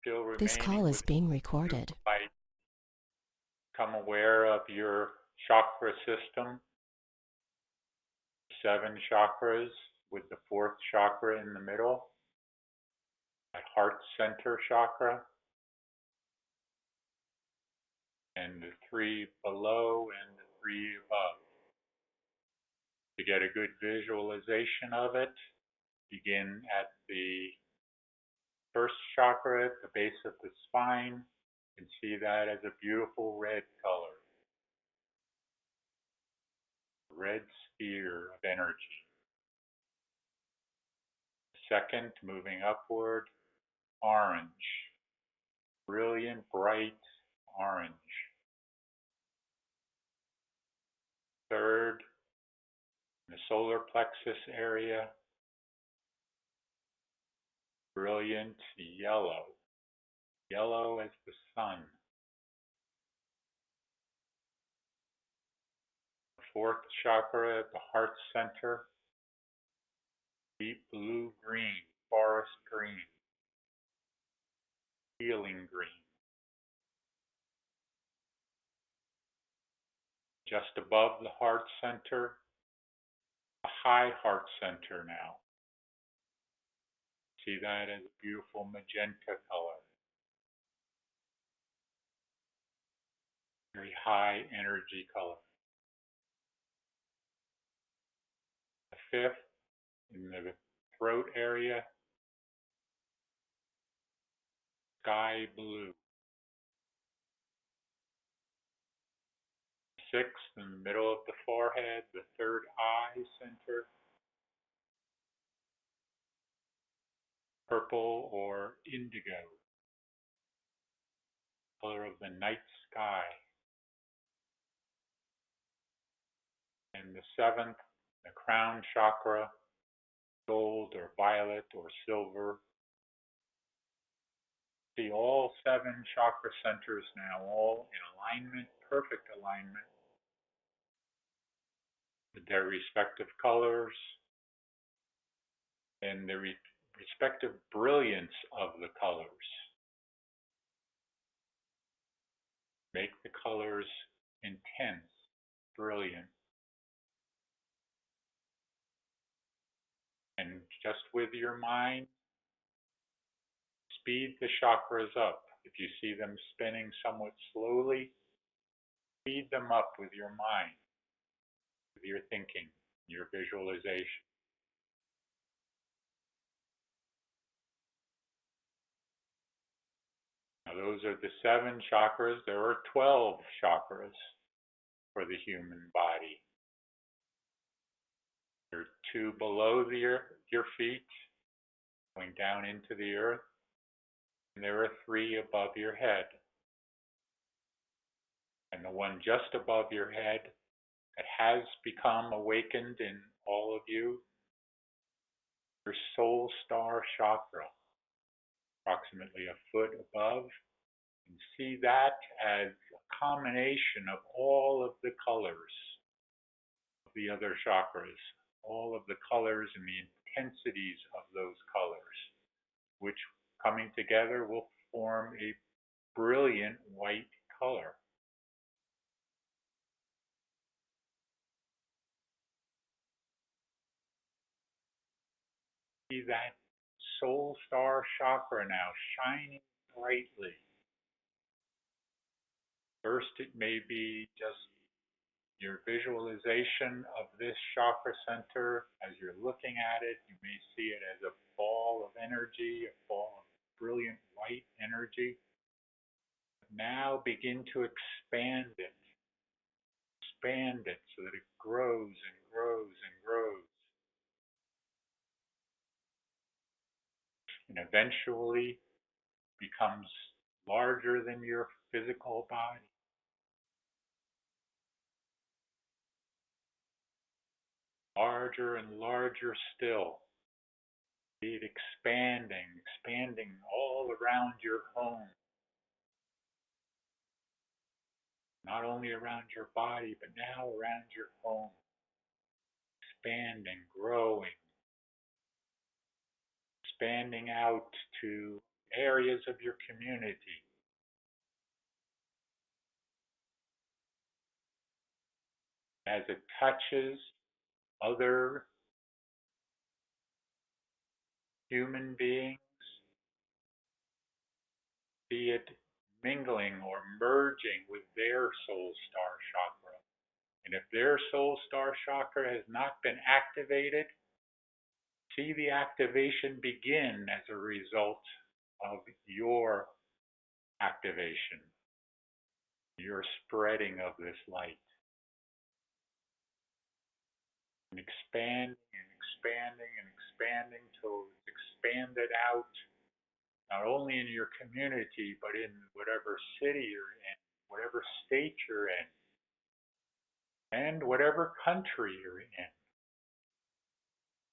still This remaining call is with being super recorded. light. Become aware of your chakra system, 7 chakras, with the 4th chakra in the middle, that heart center chakra, and the 3 below and the 3 above. To get a good visualization of it, begin at the 1st chakra at the base of the spine, and see that as a beautiful red color, red sphere of energy. Second, moving upward, orange, brilliant, bright orange. Third, in the solar plexus area, brilliant yellow, yellow as the sun. The 4th chakra at the heart center, deep blue-green, forest green, healing green. Just above the heart center, a high heart center now. See that as a beautiful magenta color. Very high energy color. The 5th, in the throat area, sky blue. 6th, in the middle of the forehead, the 3rd eye center, purple or indigo, color of the night sky. And the 7th, the crown chakra, gold or violet or silver. See all 7 chakra centers now, all in alignment, perfect alignment, with their respective colors and the respective brilliance of the colors. Make the colors intense, brilliant. And just with your mind, speed the chakras up. If you see them spinning somewhat slowly, speed them up with your mind, with your thinking, your visualization. Now those are the 7 chakras. There are 12 chakras for the human body. There are 2 below your feet, going down into the earth, and there are 3 above your head. And the one just above your head that has become awakened in all of you, your soul star chakra, approximately a foot above, and see that as a combination of all of the colors of the other chakras, all of the colors and the intensities of those colors, which coming together will form a brilliant white color. See that soul star chakra now shining brightly. First, it may be just your visualization of this chakra center. As you're looking at it, you may see it as a ball of energy, a ball of brilliant white energy. Now begin to expand it so that it grows and grows and grows. And eventually becomes larger than your physical body. Larger and larger still. See it expanding all around your home. Not only around your body, but now around your home. Expanding, growing, expanding out to areas of your community. As it touches other human beings, see it mingling or merging with their soul star chakra. And if their soul star chakra has not been activated, see the activation begin as a result of your activation, your spreading of this light. And expanding and expanding and expanding till it's expanded out, not only in your community, but in whatever city you're in, whatever state you're in, and whatever country you're in.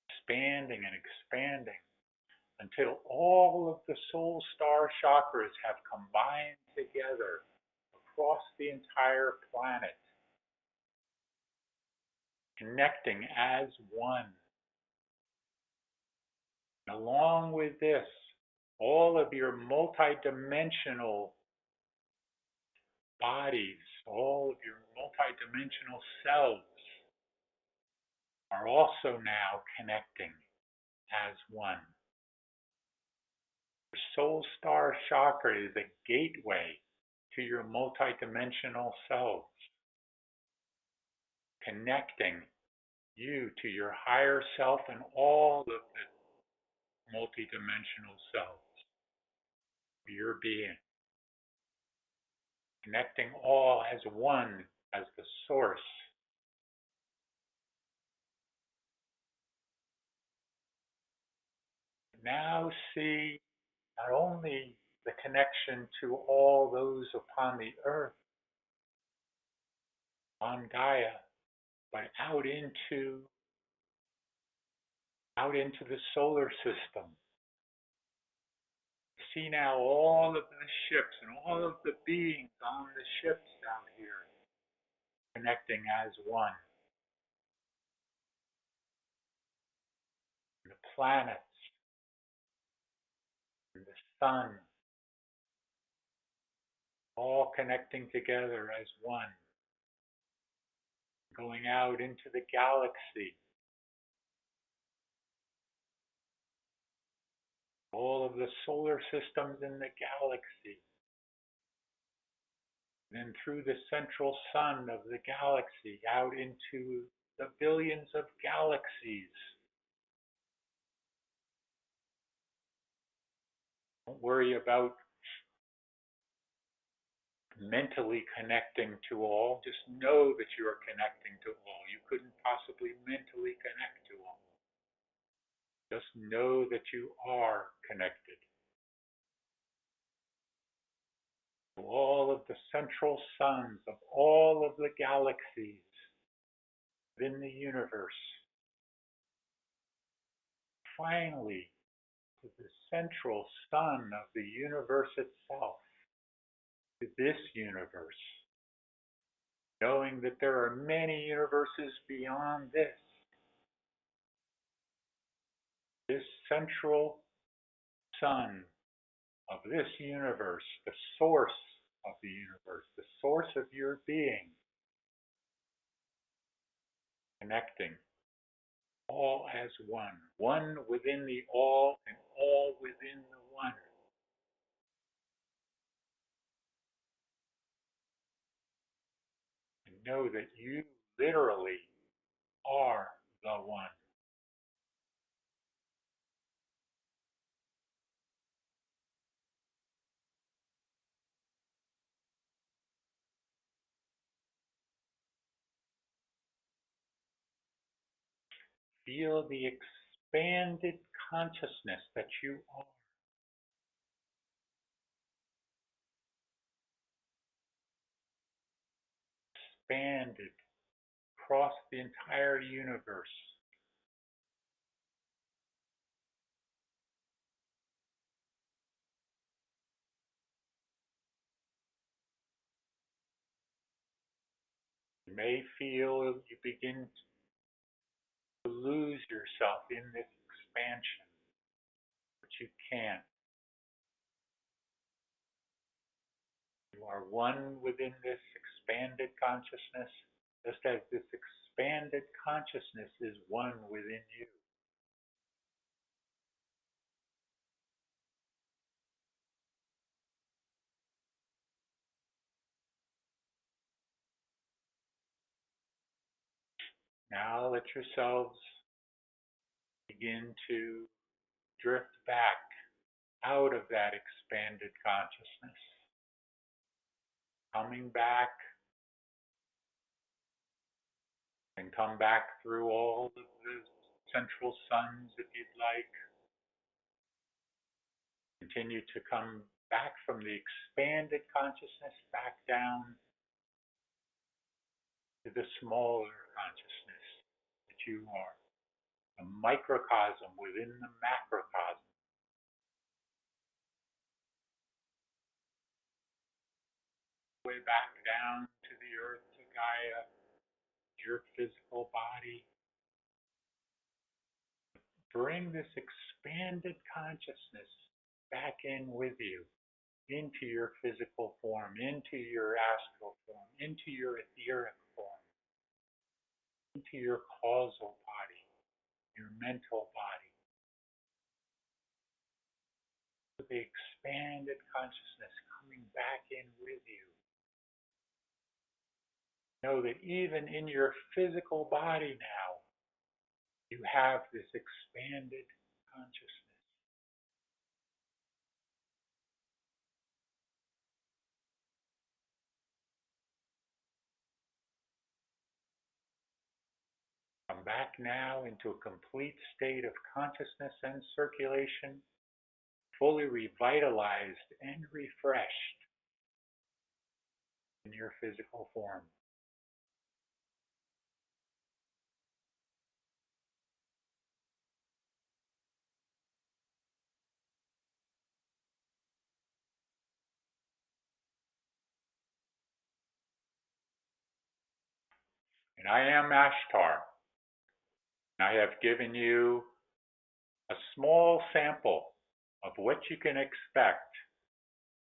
Expanding and expanding until all of the soul star chakras have combined together across the entire planet, connecting as one. And along with this, all of your multidimensional bodies, all of your multidimensional selves are also now connecting as one. Your soul star chakra is a gateway to your multidimensional selves, connecting you to your higher self and all of the multidimensional selves of your being, connecting all as one, as the source. Now see not only the connection to all those upon the earth, on Gaia, but out into the solar system. See now all of the ships and all of the beings on the ships down here connecting as one. The planets and the sun all connecting together as one, going out into the galaxy. All of the solar systems in the galaxy. Then through the central sun of the galaxy out into the billions of galaxies. Don't worry about mentally connecting to all. Just know that you are connecting to all. You couldn't possibly mentally connect to all. Just know that you are connected. To all of the central suns of all of the galaxies within the universe. Finally, to the central sun of the universe itself, to this universe, knowing that there are many universes beyond this. This central sun of this universe, the source of the universe, the source of your being, connecting all as one, one within the all and all within the one. And know that you literally are the one. Feel the expanded consciousness that you are. Expanded across the entire universe. You may feel you begin to lose yourself in this expansion, but you can't. You are one within this expanded consciousness, just as this expanded consciousness is one within you. Now let yourselves begin to drift back out of that expanded consciousness, coming back and come back through all of the central suns if you'd like. Continue to come back from the expanded consciousness back down to the smaller consciousness that you are, a microcosm within the macrocosm. Way back down to the earth, to Gaia, your physical body. Bring this expanded consciousness back in with you, into your physical form, into your astral form, into your etheric form, into your causal body, your mental body. The expanded consciousness coming back in with you. Know that even in your physical body now, you have this expanded consciousness. Come back now into a complete state of consciousness and circulation, fully revitalized and refreshed in your physical form. And I am Ashtar. I have given you a small sample of what you can expect.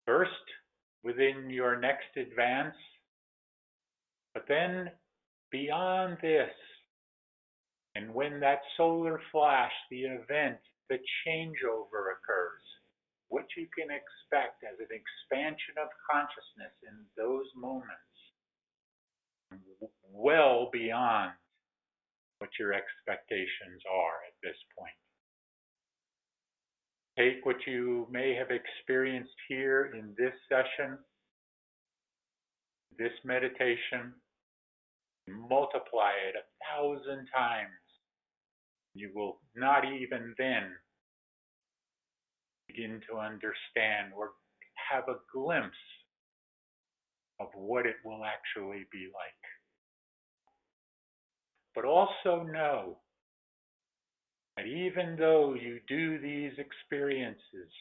First, within your next advance, but then beyond this, and when that solar flash, the event, the changeover occurs, what you can expect as an expansion of consciousness in those moments, well beyond what your expectations are at this point. Take what you may have experienced here in this session, this meditation, and multiply it 1,000 times. You will not even then begin to understand or have a glimpse of what it will actually be like. But also know that even though you do these experiences,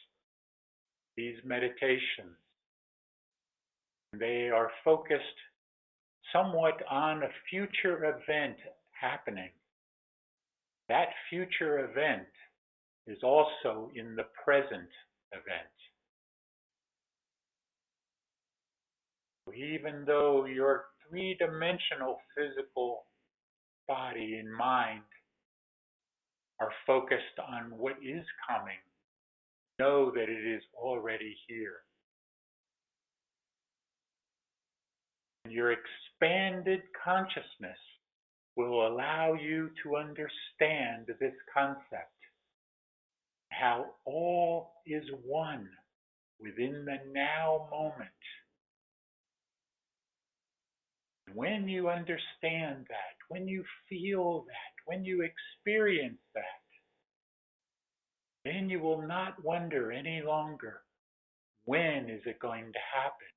these meditations, they are focused somewhat on a future event happening. That future event is also in the present event. Even though your three-dimensional physical body and mind are focused on what is coming, know that it is already here. Your expanded consciousness will allow you to understand this concept, how all is one within the now moment. When you understand that, when you feel that, when you experience that, then you will not wonder any longer, when is it going to happen?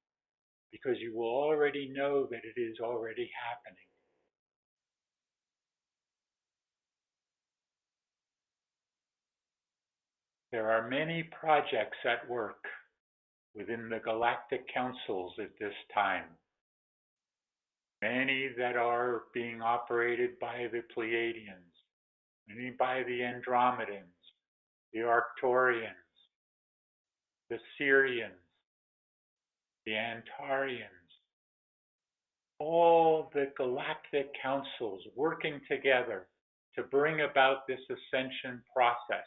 Because you will already know that it is already happening. There are many projects at work within the galactic councils at this time. Many that are being operated by the Pleiadians, many by the Andromedans, the Arcturians, the Sirians, the Antarians, all the galactic councils working together to bring about this ascension process,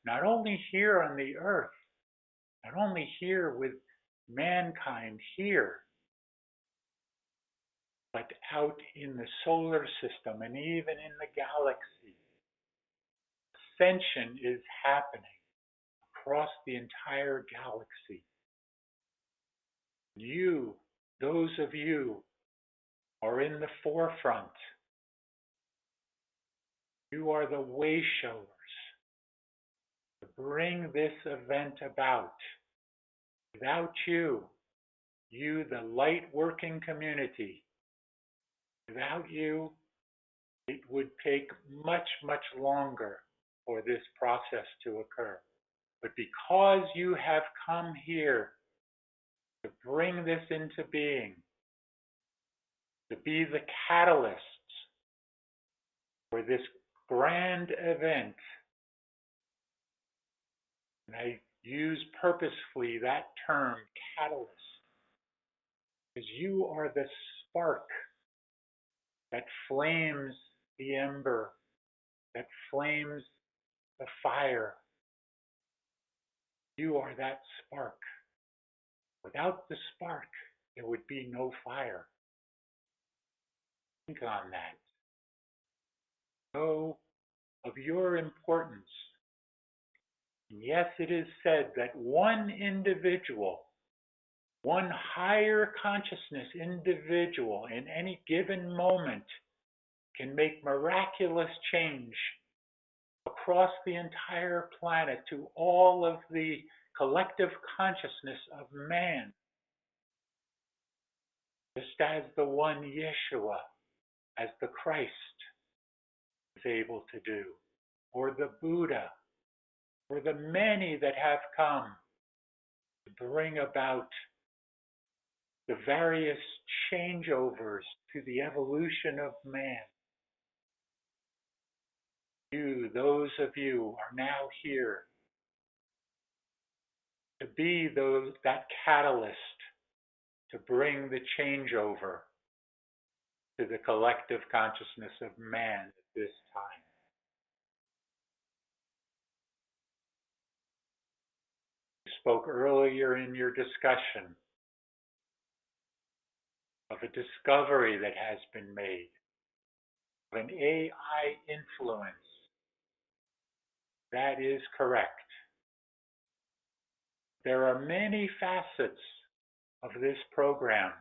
not only here on the earth, not only here with mankind here, but out in the solar system and even in the galaxy. Ascension is happening across the entire galaxy. You, those of you, are in the forefront. You are the way showers to bring this event about. Without you, the light working community, without you, it would take much, much longer for this process to occur. But because you have come here to bring this into being, to be the catalysts for this grand event, and I use purposefully that term, catalyst, because you are the spark that flames the ember, that flames the fire. You are that spark. Without the spark, there would be no fire. Think on that. Know of your importance. And yes, it is said that one individual, one higher consciousness individual in any given moment can make miraculous change across the entire planet to all of the collective consciousness of man. Just as the one Yeshua, as the Christ, is able to do, or the Buddha, or the many that have come to bring about the various changeovers to the evolution of man. You, those of you, are now here to be that catalyst to bring the changeover to the collective consciousness of man at this time. You spoke earlier in your discussion of a discovery that has been made, of an AI influence. That is correct. There are many facets of this program,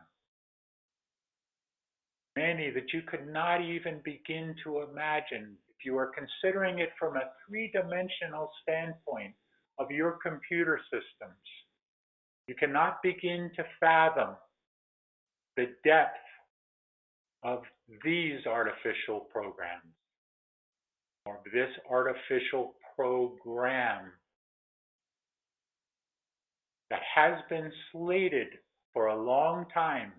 many that you could not even begin to imagine if you are considering it from a three-dimensional standpoint of your computer systems. You cannot begin to fathom the depth of these artificial programs, or this artificial program that has been slated for a long time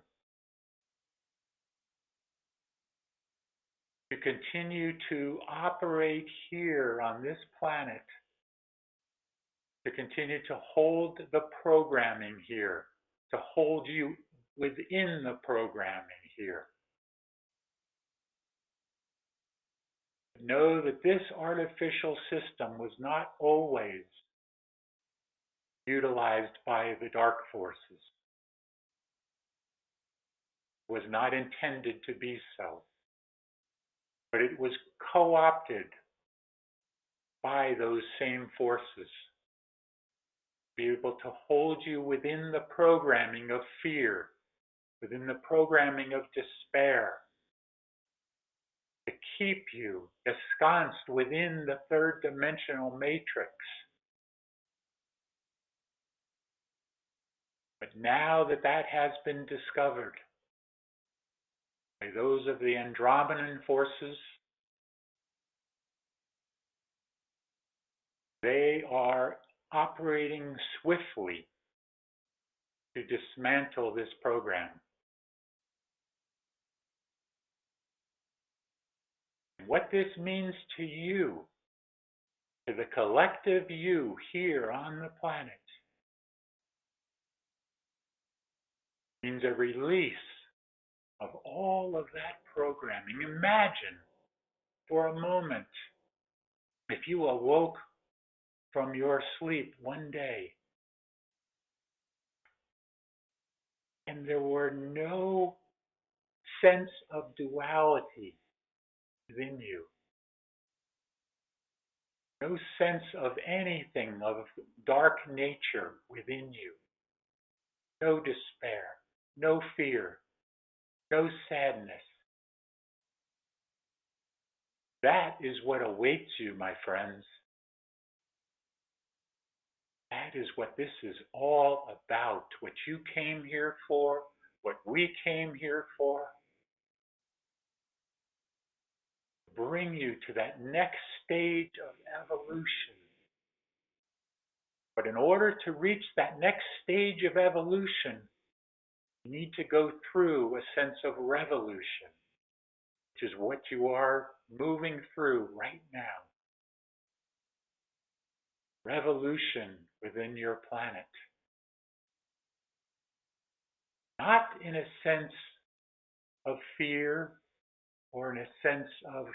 to continue to operate here on this planet, to continue to hold the programming here, to hold you within the programming here. Know that this artificial system was not always utilized by the dark forces. It was not intended to be so. But it was co-opted by those same forces to be able to hold you within the programming of fear, within the programming of despair, to keep you ensconced within the third dimensional matrix. But now that that has been discovered by those of the Andromedan forces, they are operating swiftly to dismantle this program. And what this means to you, to the collective you here on the planet, means a release of all of that programming. Imagine for a moment if you awoke from your sleep one day and there were no sense of duality within you, no sense of anything of dark nature within you, no despair, no fear, no sadness. That is what awaits you, my friends. That is what this is all about, what you came here for, what we came here for. Bring you to that next stage of evolution. But in order to reach that next stage of evolution, you need to go through a sense of revolution, which is what you are moving through right now. Revolution within your planet. Not in a sense of fear or in a sense of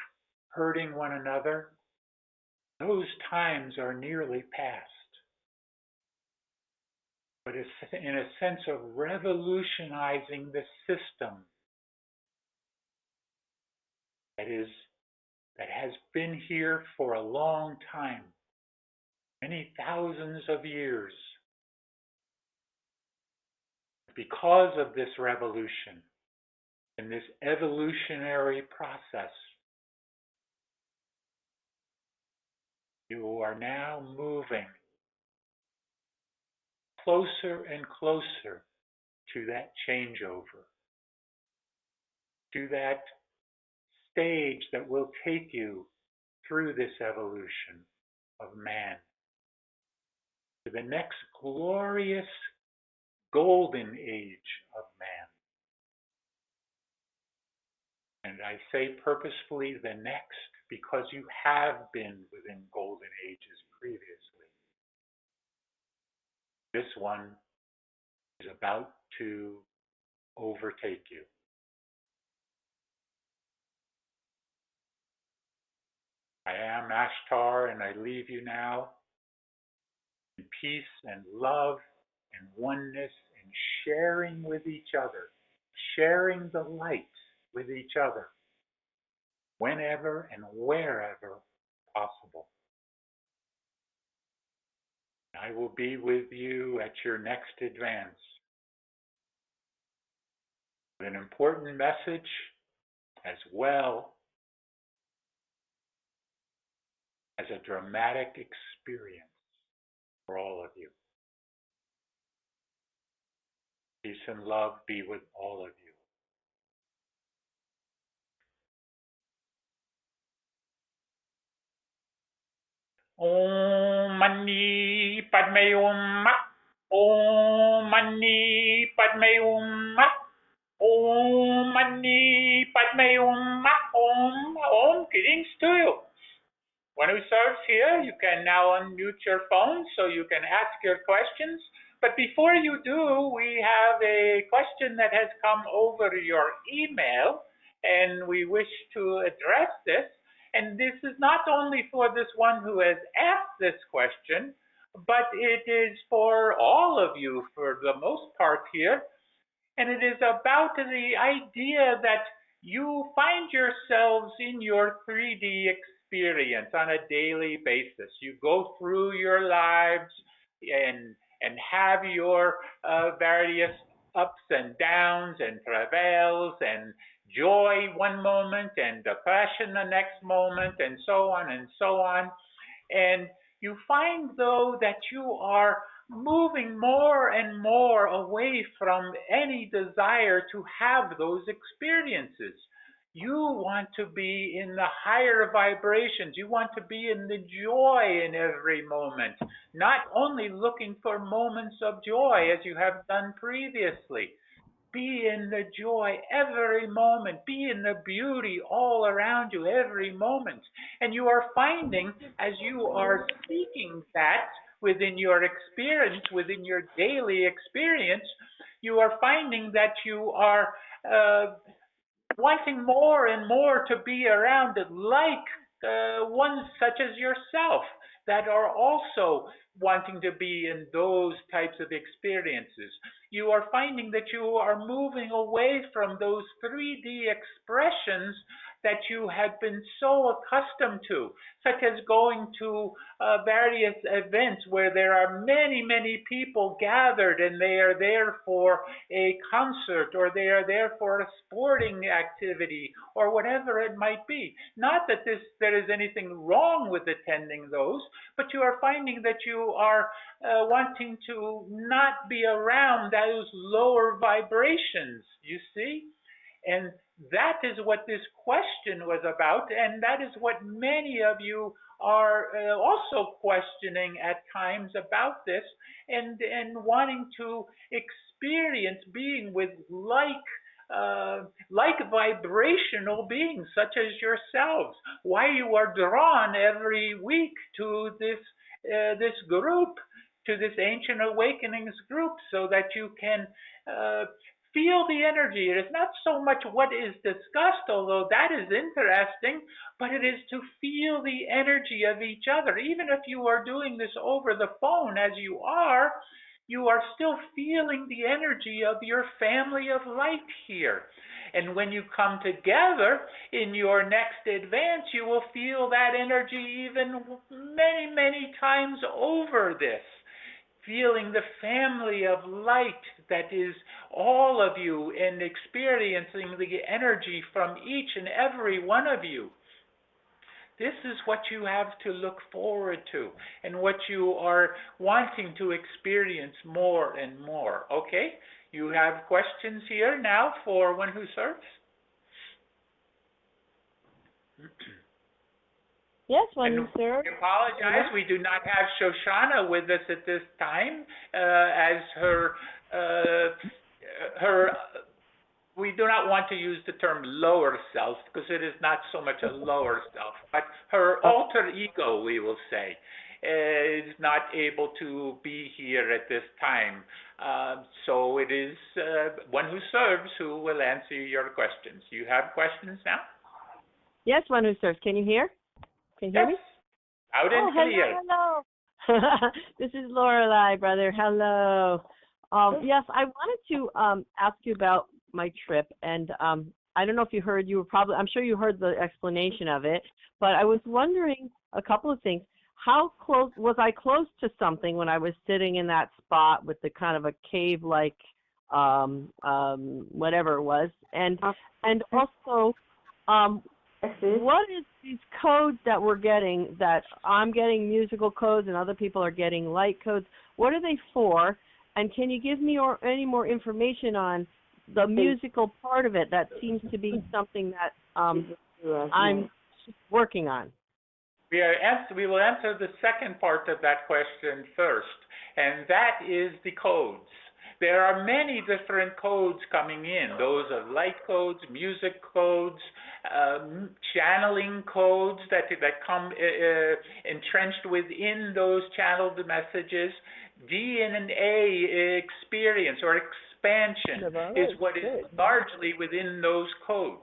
hurting one another. Those times are nearly past. But in a sense of revolutionizing the system that has been here for a long time, many thousands of years. Because of this revolution and this evolutionary process, you are now moving closer and closer to that changeover, to that stage that will take you through this evolution of man, to the next glorious golden age of man. And I say purposefully the next because you have been within golden ages previously. This one is about to overtake you. I am Ashtar, and I leave you now in peace and love and oneness and sharing with each other, sharing the light with each other, whenever and wherever possible. I will be with you at your next advance with an important message as well as a dramatic experience for all of you. Peace and love be with all of you. Om Mani Padme Hum. Om Mani Padme Hum. Om Mani Padme Hum. Om. Greetings to you. When we serve here, you can now unmute your phone so you can ask your questions. But before you do, we have a question that has come over your email, and we wish to address this. And this is not only for this one who has asked this question, but it is for all of you for the most part here. And it is about the idea that you find yourselves in your 3D experience on a daily basis. You go through your lives and have your various ups and downs and travails and joy one moment and depression the next moment and so on and so on. And you find, though, that you are moving more and more away from any desire to have those experiences. You want to be in the higher vibrations. You want to be in the joy in every moment, not only looking for moments of joy as you have done previously. Be in the joy every moment. Be in the beauty all around you every moment. And you are finding, as you are seeking that within your experience, within your daily experience, you are finding that you are wanting more and more to be around it, like ones such as yourself that are also wanting to be in those types of experiences. You are finding that you are moving away from those 3D expressions that you had been so accustomed to, such as going to various events where there are many, many people gathered and they are there for a concert or they are there for a sporting activity or whatever it might be. Not that there is anything wrong with attending those, but you are finding that you are wanting to not be around those lower vibrations, you see? And that is what this question was about, and that is what many of you are also questioning at times about this, and wanting to experience being with like vibrational beings such as yourselves. Why you are drawn every week to this group, to this Ancient Awakenings group, so that you can feel the energy. It is not so much what is discussed, although that is interesting, but it is to feel the energy of each other. Even if you are doing this over the phone, as you are still feeling the energy of your family of light here. And when you come together in your next advance, you will feel that energy even many, many times over this. Feeling the family of light that is all of you and experiencing the energy from each and every one of you. This is what you have to look forward to and what you are wanting to experience more and more. Okay? You have questions here now for One Who Serves? Yes, One Who Serves. We apologize. We do not have JoAnna with us at this time, as we do not want to use the term lower self, because it is not so much a lower self, but her alter ego, we will say, is not able to be here at this time. So it is One Who Serves who will answer your questions. You have questions now? Yes, One Who Serves. Can you hear? Can you hear me? Out and clear. Hello. This is Lorelei, brother. Hello. Yes, I wanted to ask you about my trip, and I don't know if you heard. I'm sure you heard the explanation of it, but I was wondering a couple of things. How close was I close to something when I was sitting in that spot with the kind of a cave-like whatever it was, and also. What is these codes that we're getting, that I'm getting musical codes and other people are getting light codes? What are they for? And can you give me any more information on the musical part of it? That seems to be something that I'm working on. We will answer the second part of that question first, and that is the codes. There are many different codes coming in. Those are light codes, music codes, channeling codes that come entrenched within those channeled messages. DNA experience or expansion is what is largely within those codes.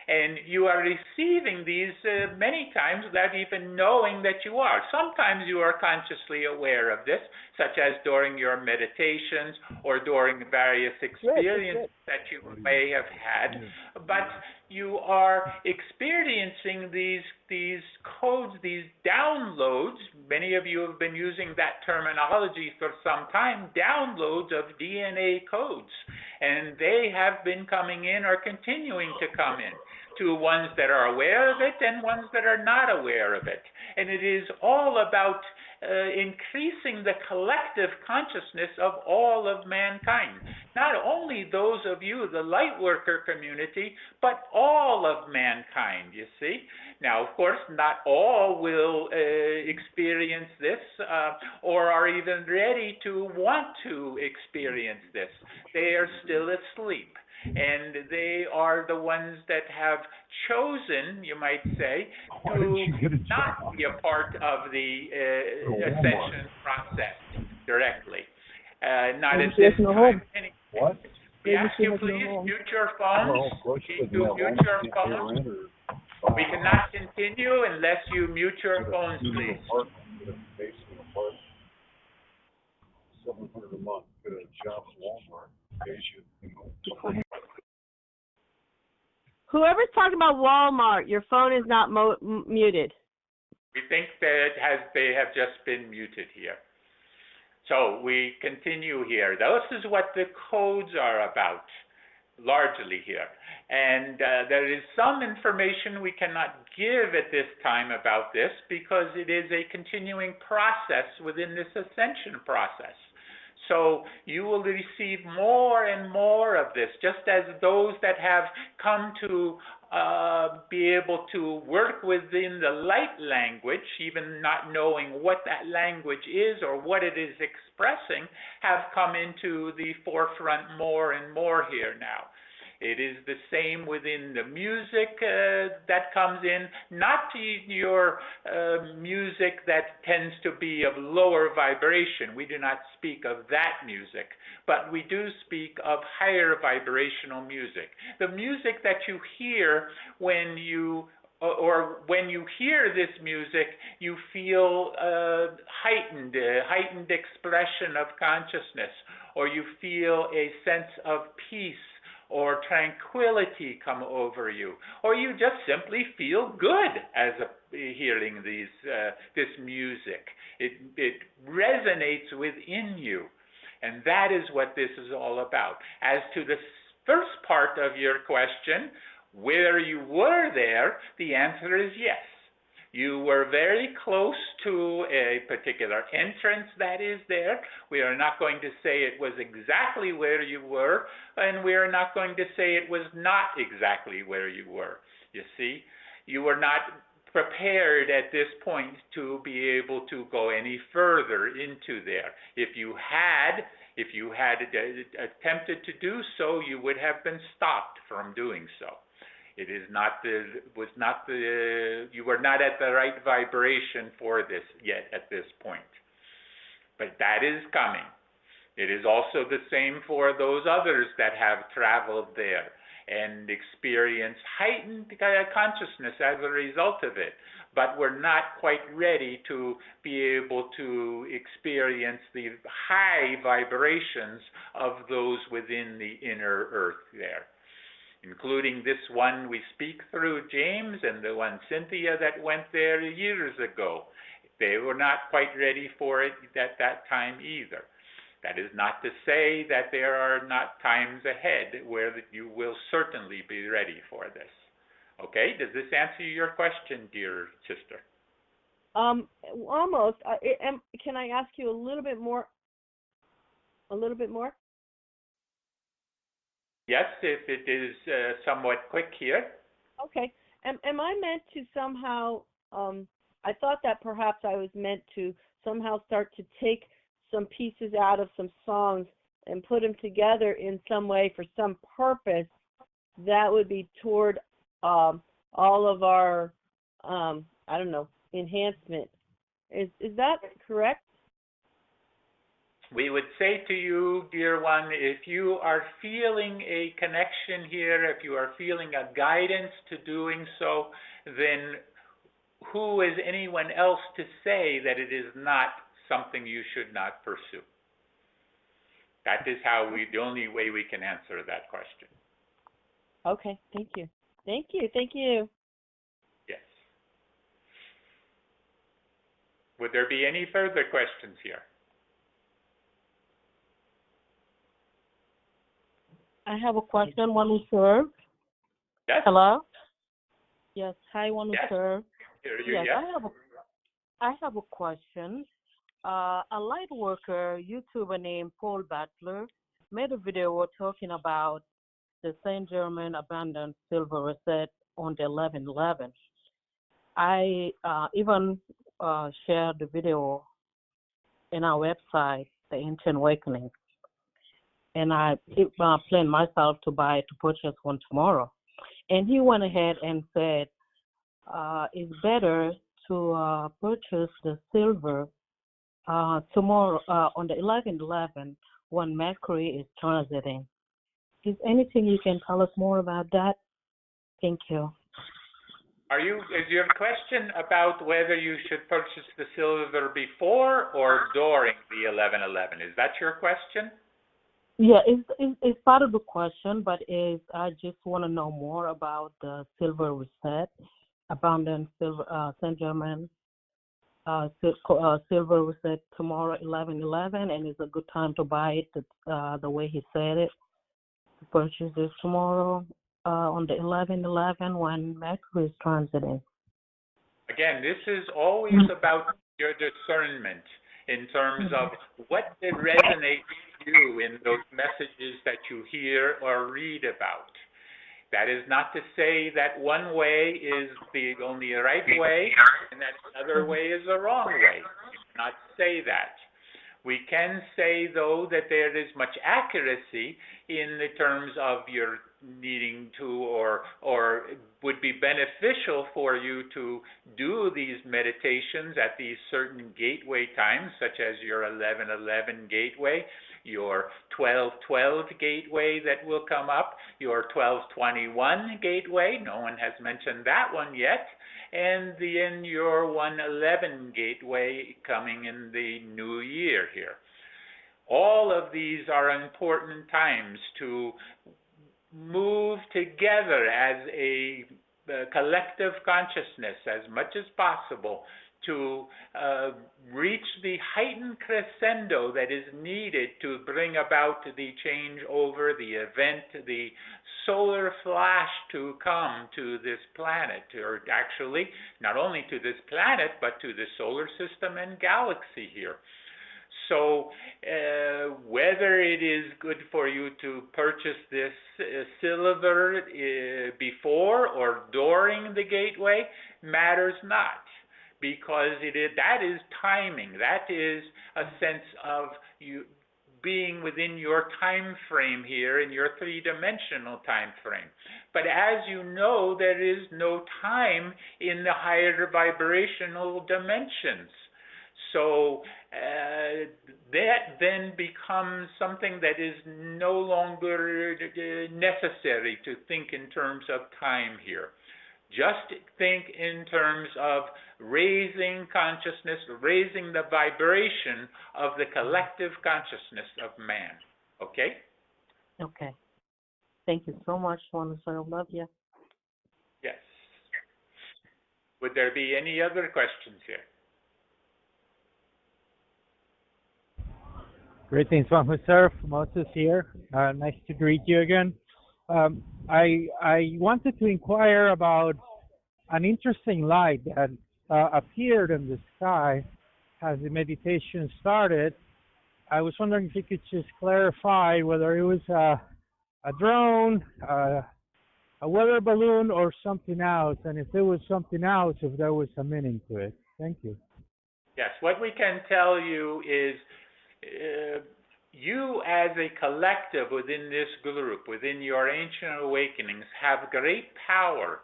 And you are receiving these many times without even knowing that you are. Sometimes you are consciously aware of this, such as during your meditations or during various experiences that you may have had. But you are experiencing these codes, these downloads. Many of you have been using that terminology for some time, downloads of DNA codes. And they have been coming in or continuing to come in, to ones that are aware of it and ones that are not aware of it. And it is all about increasing the collective consciousness of all of mankind. Not only those of you, the Lightworker community, but all of mankind, you see. Now, of course, not all will experience this or are even ready to want to experience this. They are still asleep. And they are the ones that have chosen, you might say, to not be a part of the ascension process directly. Not at this time, What? We ask you please mute your phones. Well, of course you To couldn't mute have your one phones. enter. We cannot continue unless you mute your phones, please. Basement apartment. $700 a month. Could have a job at Walmart. Pays you, something. Whoever's talking about Walmart, your phone is not muted. We think that they have just been muted here. So we continue here. This is what the codes are about, largely here. And there is some information we cannot give at this time about this because it is a continuing process within this ascension process. So you will receive more and more of this, just as those that have come to be able to work within the light language, even not knowing what that language is or what it is expressing, have come into the forefront more and more here now. It is the same within the music that comes in, not your music that tends to be of lower vibration. We do not speak of that music, but we do speak of higher vibrational music. The music that you hear when you hear this music, you feel heightened expression of consciousness, or you feel a sense of peace or tranquility come over you, or you just simply feel good as hearing this music. It resonates within you, and that is what this is all about. As to the first part of your question, whether you were there, the answer is yes. You were very close to a particular entrance that is there. We are not going to say it was exactly where you were, and we are not going to say it was not exactly where you were. You see, you were not prepared at this point to be able to go any further into there. If you had attempted to do so, you would have been stopped from doing so. It is not you were not at the right vibration for this yet at this point. But that is coming. It is also the same for those others that have traveled there and experienced heightened consciousness as a result of it. But we're not quite ready to be able to experience the high vibrations of those within the inner earth there, including this one we speak through, James, and the one Cynthia that went there years ago. They were not quite ready for it at that time either. That is not to say that there are not times ahead where you will certainly be ready for this. Okay, does this answer your question, dear sister? Almost. Can I ask you a little bit more? Yes, if it is somewhat quick here. Okay. Am I meant to somehow, I thought that perhaps I was meant to somehow start to take some pieces out of some songs and put them together in some way for some purpose that would be toward all of our, enhancement. Is that correct? We would say to you, dear one, if you are feeling a connection here, if you are feeling a guidance to doing so, then who is anyone else to say that it is not something you should not pursue? That is the only way we can answer that question. Okay, thank you. Yes. Would there be any further questions here? I have a question, one who served. Yes. Hello? Yes, hi, one who served. Yes. I have a question. A light worker YouTuber named Paul Butler made a video talking about the Saint Germain abandoned silver reset on the 11/11. I even shared the video in our website, The Ancient Awakening. And I planned myself to purchase one tomorrow. And he went ahead and said, it's better to purchase the silver tomorrow on the 11/11 when Mercury is transiting. Is anything you can tell us more about that? Thank you. Is your question about whether you should purchase the silver before or during the 1111? Is that your question? Yeah, it's part of the question, but I just want to know more about the silver reset, abundant silver, Saint Germain, silver reset tomorrow, 11/11, and it's a good time to buy it. The way he said it, to purchase this tomorrow on the 11/11 when Mercury is transiting. Again, this is always about your discernment in terms of what resonates with you in those messages that you hear or read about. That is not to say that one way is the only right way and that another way is the wrong way. You cannot say that. We can say, though, that there is much accuracy in the terms of your needing to or would be beneficial for you to do these meditations at these certain gateway times, such as your 11:11 gateway, your 12:12 gateway that will come up, your 12:21 gateway, no one has mentioned that one yet, and then your 1:11 gateway coming in the new year here. All of these are important times to move together as a collective consciousness as much as possible to reach the heightened crescendo that is needed to bring about the changeover, the event, the solar flash to come to this planet, or actually not only to this planet, but to the solar system and galaxy here. So whether it is good for you to purchase this silver before or during the gateway matters not, because that is timing. That is a sense of you being within your time frame here, in your three-dimensional time frame. But as you know, there is no time in the higher vibrational dimensions. So that then becomes something that is no longer necessary to think in terms of time here. Just think in terms of raising consciousness, raising the vibration of the collective consciousness of man. Okay? Okay. Thank you so much, Wonderful. I love you. Yes. Would there be any other questions here? Greetings from Husserf. Moses here. Nice to greet you again. I wanted to inquire about an interesting light that appeared in the sky as the meditation started. I was wondering if you could just clarify whether it was a drone, a weather balloon, or something else, and if it was something else, if there was a meaning to it. Thank you. Yes, what we can tell you is you as a collective within this group, within your ancient awakenings, have great power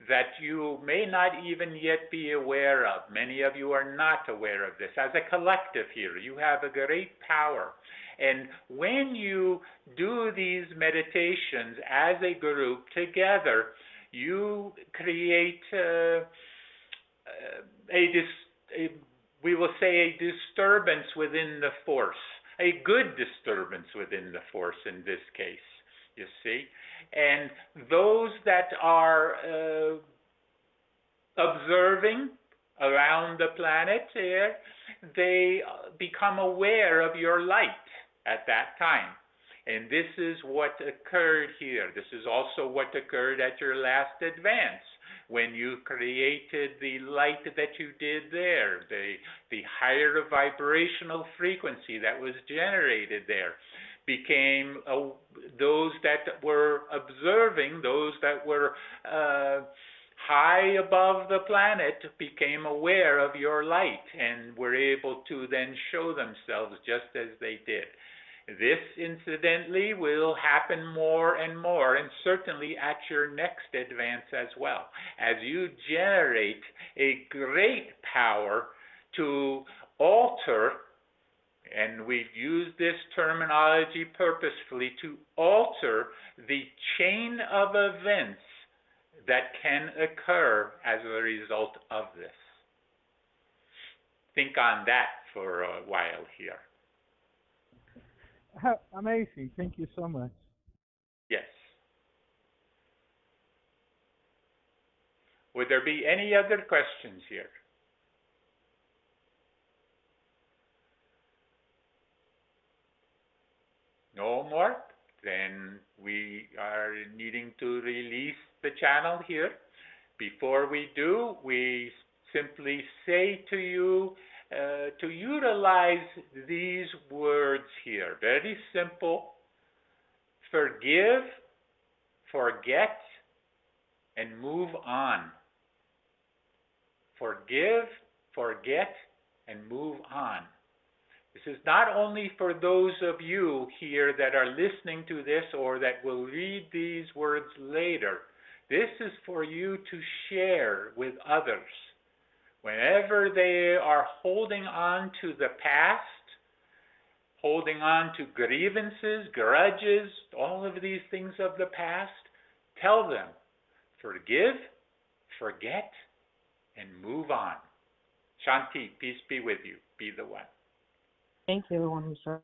that you may not even yet be aware of. Many of you are not aware of this. As a collective here, you have a great power. And when you do these meditations as a group together, you create we will say a disturbance within the force, a good disturbance within the force in this case, you see. And those that are observing around the planet here, they become aware of your light at that time. And this is what occurred here. This is also what occurred at your last advance, when you created the light that you did there, the higher vibrational frequency that was generated there became those that were observing, those that were high above the planet became aware of your light and were able to then show themselves just as they did. This, incidentally, will happen more and more, and certainly at your next advance as well, as you generate a great power to alter, and we've used this terminology purposefully, to alter of events that can occur as a result of this. Think on that for a while here. Amazing. Thank you so much. Yes. Would there be any other questions here? No more? Then we are needing to release the channel here. Before we do, we simply say to you to utilize these words here. Very simple. Forgive, forget, and move on. Forgive, forget, and move on. This is not only for those of you here that are listening to this or that will read these words later. This is for you to share with others. Whenever they are holding on to the past, holding on to grievances, grudges, all of these things of the past, tell them, forgive, forget, and move on. Shanti, peace be with you. Be the one. Thank you, everyone, sir.